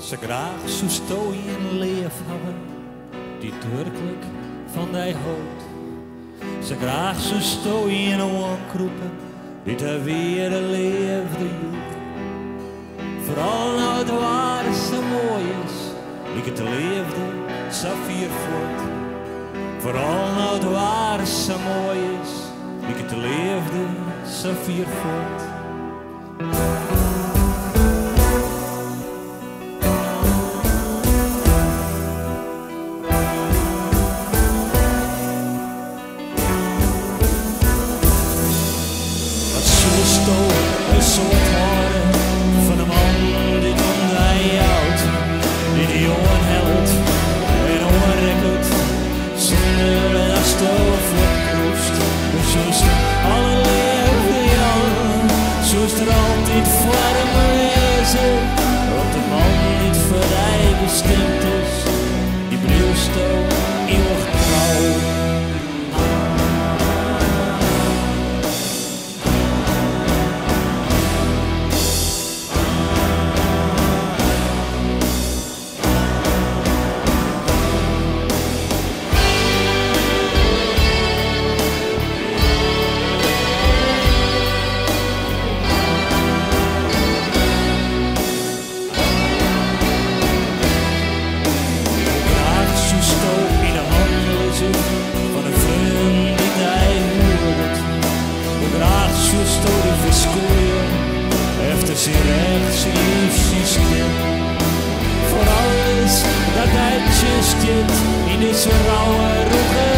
Ze graag zo stooi en leef hebben, die werkelijk van die houdt. Ze graag zo stooi en onkroepen, die ter weer leefde joet. Vooral nou het waar zo mooi is, ik het leefde zo vier voort. Vooral nou het waar zo mooi is, ik het leefde zo vier voort. Een soort haren van een man die om hij houdt, die de jongen helpt en onrekkeld, zonder dat stof verkroest. Zoals alle leefde jaren, zoals er altijd voor hem wezen, want de man niet voor hij bestemd is, die blijft eeuwig trouw. Efter sin rechts systeem. Voor alles dat hij just in deze rauwe roegen